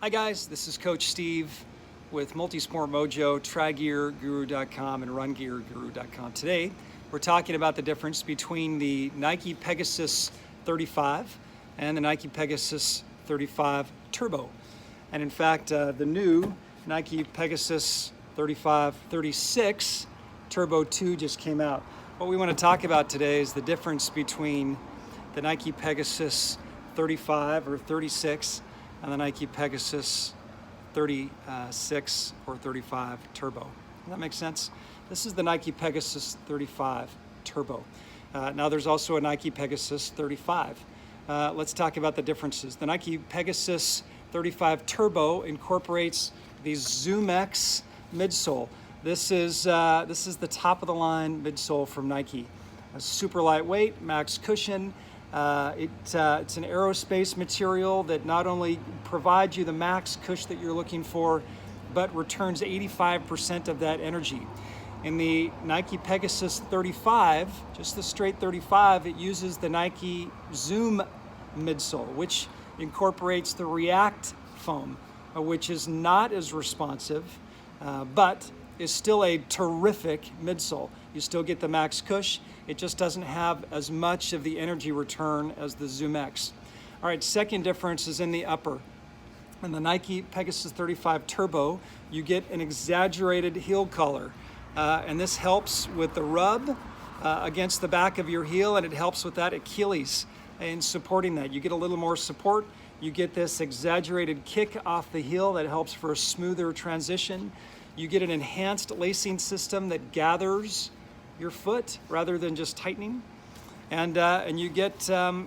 Hi guys, this is Coach Steve with Multisport Mojo, TriGearGuru.com and RunGearGuru.com. Today, we're talking about the difference between the Nike Pegasus 35 and the Nike Pegasus 35 Turbo. And in fact, the new Nike Pegasus 35-36 Turbo 2 just came out. What we want to talk about today is the difference between the Nike Pegasus 35 or 36 and the Nike Pegasus 36 or 35 Turbo. Does that make sense? This is the Nike Pegasus 35 Turbo. Now there's also a Nike Pegasus 35. Let's talk about the differences. The Nike Pegasus 35 Turbo incorporates the ZoomX midsole. This is the top of the line midsole from Nike. Super lightweight, max cushion. It's an aerospace material that not only provides you the max cush that you're looking for, but returns 85% of that energy. In the Nike Pegasus 35, just the straight 35, it uses the Nike Zoom midsole, which incorporates the React foam, which is not as responsive, but is still a terrific midsole. You still get the max cush. It just doesn't have as much of the energy return as the ZoomX. All right, second difference is in the upper. In the Nike Pegasus 35 Turbo, you get an exaggerated heel collar. And this helps with the rub against the back of your heel, and it helps with that Achilles in supporting that. You get a little more support. You get this exaggerated kick off the heel that helps for a smoother transition. You get an enhanced lacing system that gathers your foot rather than just tightening. And you get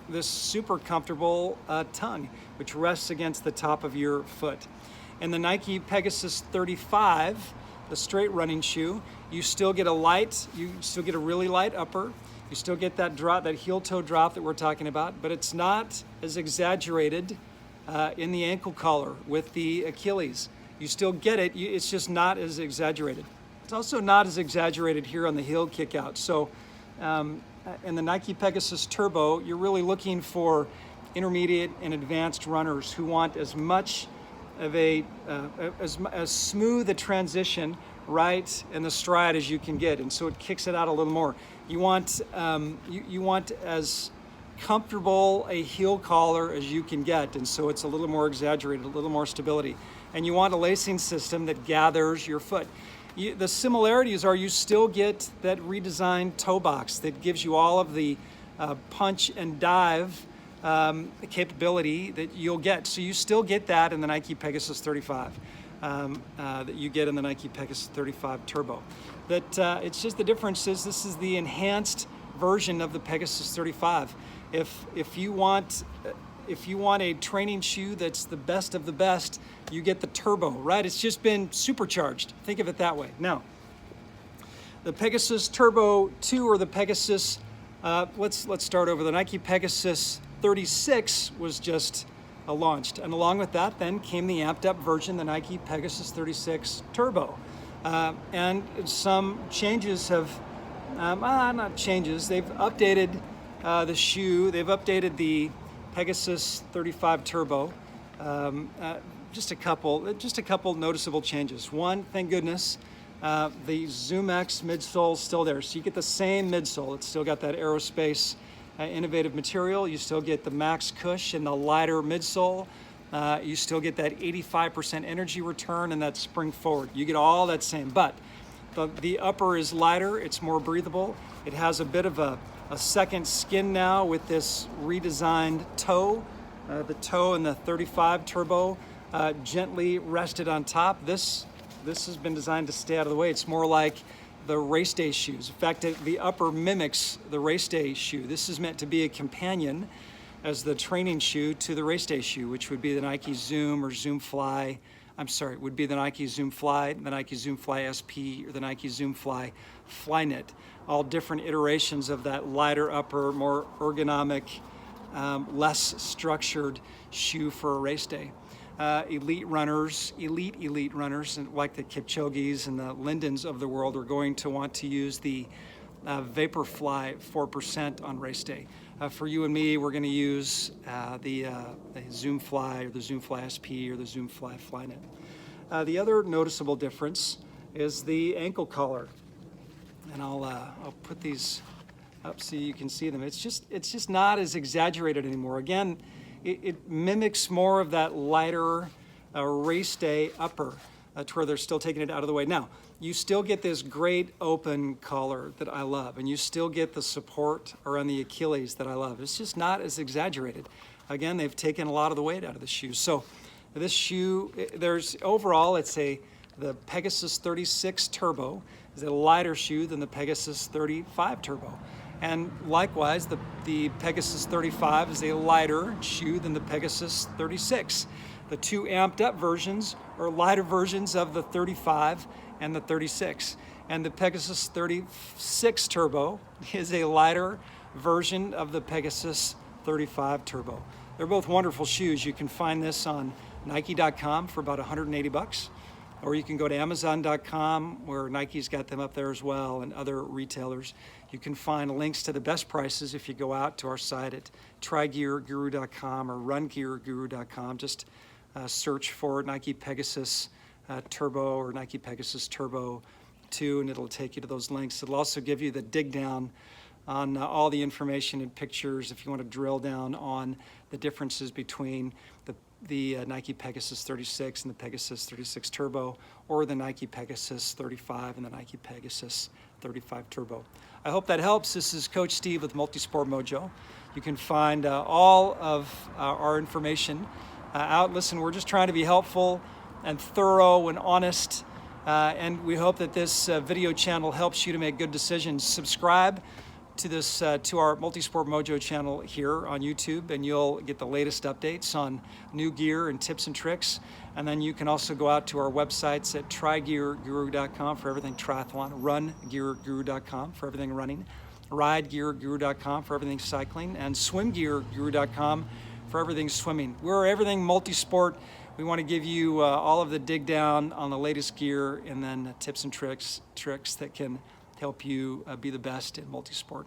this super comfortable tongue, which rests against the top of your foot. In the Nike Pegasus 35, the straight running shoe, you still get a really light upper. You still get that drop, that heel toe drop that we're talking about, but it's not as exaggerated in the ankle collar with the Achilles. You still get it, it's just not as exaggerated. It's also not as exaggerated here on the heel kick out. So in the Nike Pegasus Turbo, you're really looking for intermediate and advanced runners who want as much of as smooth a transition right in the stride as you can get, and so it kicks it out a little more. You want you want as comfortable a heel collar as you can get, and so it's a little more exaggerated, a little more stability. And you want a lacing system that gathers your foot. The similarities are you still get that redesigned toe box that gives you all of the punch and dive capability that you'll get. So you still get that in the Nike Pegasus 35 that you get in the Nike Pegasus 35 Turbo. It's just the difference is this is the enhanced version of the Pegasus 35. If you want a training shoe that's the best of the best, you get the Turbo, right? It's just been supercharged. Think of it that way. Now, the Pegasus Turbo 2 or the Pegasus, let's start over. The Nike Pegasus 36 was just launched, and along with that then came the amped up version, the Nike Pegasus 36 Turbo. And some changes have, not changes, they've updated the shoe, they've updated the Pegasus 35 Turbo. Just a couple noticeable changes. One, thank goodness, the ZoomX midsole is still there. So you get the same midsole. It's still got that aerospace innovative material. You still get the max cush and the lighter midsole. You still get that 85% energy return and that spring forward. You get all that same, but the upper is lighter. It's more breathable. It has a bit of a second skin now with this redesigned toe. The toe in the 35 Turbo gently rested on top. This has been designed to stay out of the way. It's more like the race day shoes. In fact, the upper mimics the race day shoe. This is meant to be a companion as the training shoe to the race day shoe, which would be the Nike Zoom or Zoom Fly. It would be the Nike Zoom Fly, the Nike Zoom Fly SP, or the Nike Zoom Fly Flyknit. All different iterations of that lighter upper, more ergonomic, less structured shoe for a race day. Elite runners, and like the Kipchogis and the Lindens of the world are going to want to use the Vaporfly 4% on race day. For you and me, we're going to use the Zoom Fly or the Zoom Fly SP or the Zoom Fly Flynet. The other noticeable difference is the ankle collar, and I'll put these up so you can see them. It's just not as exaggerated anymore. Again, it mimics more of that lighter race day upper to where they're still taking it out of the way. Now, you still get this great open collar that I love, and you still get the support around the Achilles that I love. It's just not as exaggerated. Again, they've taken a lot of the weight out of the shoe. So this shoe, overall, the Pegasus 36 Turbo is a lighter shoe than the Pegasus 35 Turbo. And likewise, the Pegasus 35 is a lighter shoe than the Pegasus 36. The two amped up versions are lighter versions of the 35 and the 36. And the Pegasus 36 Turbo is a lighter version of the Pegasus 35 Turbo. They're both wonderful shoes. You can find this on Nike.com for about $180, or you can go to Amazon.com where Nike's got them up there as well, and other retailers. You can find links to the best prices if you go out to our site at TryGearGuru.com or RunGearGuru.com. Just search for Nike Pegasus Turbo or Nike Pegasus Turbo 2, and it'll take you to those links. It'll also give you the dig down on all the information and pictures if you want to drill down on the differences between the Nike Pegasus 36 and the Pegasus 36 Turbo, or the Nike Pegasus 35 and the Nike Pegasus 35 Turbo. I hope that helps. This is Coach Steve with Multisport Mojo. You can find all of our information out. Listen, we're just trying to be helpful and thorough and honest, and we hope that this video channel helps you to make good decisions. Subscribe to this to our Multisport Mojo channel here on YouTube, and you'll get the latest updates on new gear and tips and tricks. And then you can also go out to our websites at TryGearGuru.com for everything triathlon, RunGearGuru.com for everything running, RideGearGuru.com for everything cycling, and SwimGearGuru.com for everything swimming. We're everything multisport. We want to give you all of the dig down on the latest gear, and then tips and tricks that can help you be the best in multisport.